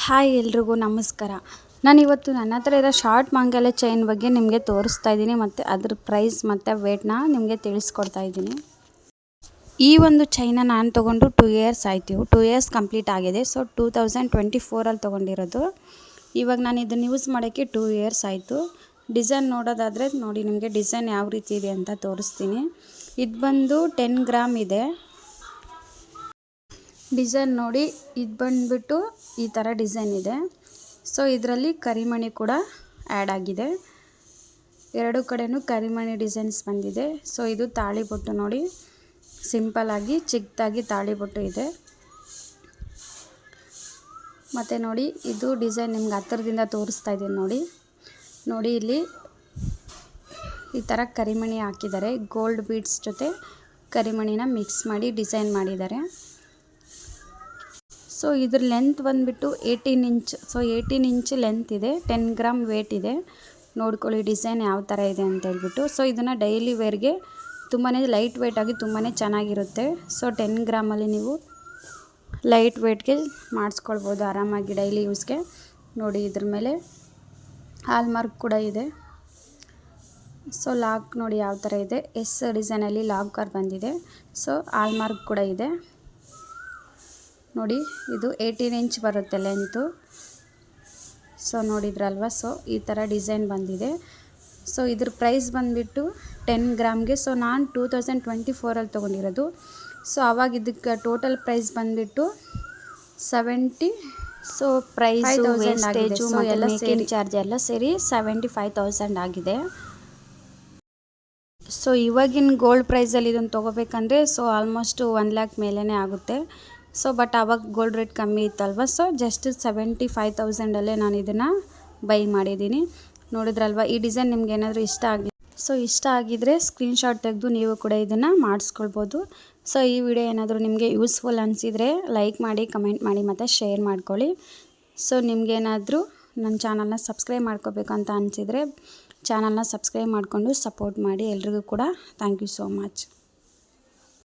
Hi ಎಲ್ರಿಗೂ ನಮಸ್ಕಾರ. ನಾನಿವತ್ತು ನನ್ನ ಹತ್ರ ಇರೋ ಶಾರ್ಟ್ ಮಂಗಲ ಚೈನ್ ಬಗ್ಗೆ ನಿಮಗೆ ತೋರಿಸ್ತಾ ಇದ್ದೀನಿ ಮತ್ತು ಅದ್ರ ಪ್ರೈಸ್ ಮತ್ತು ವೇಟ್ನ ನಿಮಗೆ ತಿಳಿಸ್ಕೊಡ್ತಾ ಇದ್ದೀನಿ. ಈ ಒಂದು ಚೈನ ನಾನು ತೊಗೊಂಡು 2 ಇಯರ್ಸ್ ಆಯಿತು. 2 ಇಯರ್ಸ್ ಕಂಪ್ಲೀಟ್ ಆಗಿದೆ. ಸೊ 2024ಅಲ್ಲಿ ತೊಗೊಂಡಿರೋದು. ಇವಾಗ ನಾನು ಇದನ್ನು ಯೂಸ್ ಮಾಡೋಕ್ಕೆ 2 ಇಯರ್ಸ್ ಆಯಿತು. ಡಿಸೈನ್ ನೋಡೋದಾದರೆ ನೋಡಿ, ನಿಮಗೆ ಡಿಸೈನ್ ಯಾವ ರೀತಿ ಇದೆ ಅಂತ ತೋರಿಸ್ತೀನಿ. ಇದು ಬಂದು 10 ಗ್ರಾಮ್ ಇದೆ. ಡಿಸೈನ್ ನೋಡಿ, ಇದು ಬಂದುಬಿಟ್ಟು ಈ ಥರ ಡಿಸೈನ್ ಇದೆ. ಸೊ ಇದರಲ್ಲಿ ಕರಿಮಣಿ ಕೂಡ ಆ್ಯಡ್ ಆಗಿದೆ. ಎರಡು ಕಡೆಯೂ ಕರಿಮಣಿ ಡಿಸೈನ್ಸ್ ಬಂದಿದೆ. ಸೊ ಇದು ತಾಳಿಬೊಟ್ಟು ನೋಡಿ, ಸಿಂಪಲ್ಲಾಗಿ ಚಿಕ್ಕದಾಗಿ ತಾಳಿಬೊಟ್ಟು ಇದೆ. ಮತ್ತು ನೋಡಿ, ಇದು ಡಿಸೈನ್ ನಿಮ್ಗೆ ಹತ್ತಿರದಿಂದ ತೋರಿಸ್ತಾ ಇದ್ದೀನಿ ನೋಡಿ ಇಲ್ಲಿ ಈ ಥರ ಕರಿಮಣಿ ಹಾಕಿದ್ದಾರೆ. ಗೋಲ್ಡ್ ಬೀಡ್ಸ್ ಜೊತೆ ಕರಿಮಣಿನ ಮಿಕ್ಸ್ ಮಾಡಿ ಡಿಸೈನ್ ಮಾಡಿದ್ದಾರೆ. ಸೊ ಇದ್ರ ಲೆಂತ್ ಬಂದುಬಿಟ್ಟು 18 ಇಂಚ್. ಸೊ 18 ಇಂಚ್ ಲೆಂತ್ ಇದೆ. 10 ಗ್ರಾಮ್ ವೇಟ್ ಇದೆ. ನೋಡ್ಕೊಳ್ಳಿ ಡಿಸೈನ್ ಯಾವ ಥರ ಇದೆ ಅಂತ ಹೇಳ್ಬಿಟ್ಟು. ಸೊ ಇದನ್ನು ಡೈಲಿ ವೇರ್ಗೆ ತುಂಬಾ ಲೈಟ್ ವೇಟಾಗಿ ತುಂಬಾ ಚೆನ್ನಾಗಿರುತ್ತೆ. ಸೊ 10 ಗ್ರಾಮಲ್ಲಿ ನೀವು ಲೈಟ್ ವೇಟ್ಗೆ ಮಾಡಿಸ್ಕೊಳ್ಬೋದು ಆರಾಮಾಗಿ ಡೈಲಿ ಯೂಸ್ಗೆ. ನೋಡಿ, ಇದ್ರ ಮೇಲೆ ಹಾಲ್ ಮಾರ್ಕ್ ಕೂಡ ಇದೆ. ಸೊ ಲಾಕ್ ನೋಡಿ ಯಾವ ಥರ ಇದೆ. ಎಸ್ ಡಿಸೈನಲ್ಲಿ ಲಾಕರ್ ಬಂದಿದೆ. ಸೊ ಹಾಲ್ ಮಾರ್ಕ್ ಕೂಡ ಇದೆ ನೋಡಿ. ಇದು 18 ಇಂಚ್ ಬರುತ್ತೆ ಲೆಂತು. ಸೊ ನೋಡಿದ್ರಲ್ವ. ಸೊ ಈ ಥರ ಡಿಸೈನ್ ಬಂದಿದೆ. ಸೊ ಇದ್ರ ಪ್ರೈಸ್ ಬಂದುಬಿಟ್ಟು 10 ಗ್ರಾಮ್ಗೆ. ಸೊ ನಾನು 2024ಅಲ್ಲಿ ತೊಗೊಂಡಿರೋದು. ಸೊ ಆವಾಗ ಇದಕ್ಕೆ ಟೋಟಲ್ ಪ್ರೈಸ್ ಬಂದುಬಿಟ್ಟು 70. ಸೊ ಪ್ರೈಸು, ವೇಸ್ಟೇಜು ಎಲ್ಲ ಸೇರಿ ಚಾರ್ಜ್ ಎಲ್ಲ ಸೇರಿ 75,000 ಆಗಿದೆ. ಸೊ ಇವಾಗಿನ ಗೋಲ್ಡ್ ಪ್ರೈಸಲ್ಲಿ ಇದನ್ನು ತೊಗೋಬೇಕಂದ್ರೆ ಸೊ ಆಲ್ಮೋಸ್ಟ್ 1 ಲ್ಯಾಕ್ ಮೇಲೇ ಆಗುತ್ತೆ. ಸೊ ಬಟ್ ಆವಾಗ ಗೋಲ್ಡ್ ರೇಟ್ ಕಮ್ಮಿ ಇತ್ತಲ್ವ. ಸೊ ಜಸ್ಟ್ 75,000ಅಲ್ಲೇ ನಾನು ಇದನ್ನು ಬೈ ಮಾಡಿದ್ದೀನಿ. ನೋಡಿದ್ರಲ್ವ. ಈ ಡಿಸೈನ್ ನಿಮ್ಗೆ ಏನಾದರೂ ಇಷ್ಟ ಆಗಿದ್ರೆ ಸ್ಕ್ರೀನ್ಶಾಟ್ ತೆಗೆದು ನೀವು ಕೂಡ ಇದನ್ನು ಮಾಡಿಸ್ಕೊಳ್ಬೋದು. ಸೊ ಈ ವಿಡಿಯೋ ಏನಾದರೂ ನಿಮಗೆ ಯೂಸ್ಫುಲ್ ಅನಿಸಿದರೆ ಲೈಕ್ ಮಾಡಿ, ಕಮೆಂಟ್ ಮಾಡಿ ಮತ್ತು ಶೇರ್ ಮಾಡ್ಕೊಳ್ಳಿ. ಸೊ ನಿಮಗೇನಾದರೂ ನನ್ನ ಚಾನಲ್ನ ಸಬ್ಸ್ಕ್ರೈಬ್ ಮಾಡ್ಕೋಬೇಕು ಅಂತ ಅನಿಸಿದರೆ ಚಾನಲ್ನ ಸಬ್ಸ್ಕ್ರೈಬ್ ಮಾಡಿಕೊಂಡು ಸಪೋರ್ಟ್ ಮಾಡಿ. ಎಲ್ರಿಗೂ ಕೂಡ ಥ್ಯಾಂಕ್ ಯು ಸೋ ಮಚ್.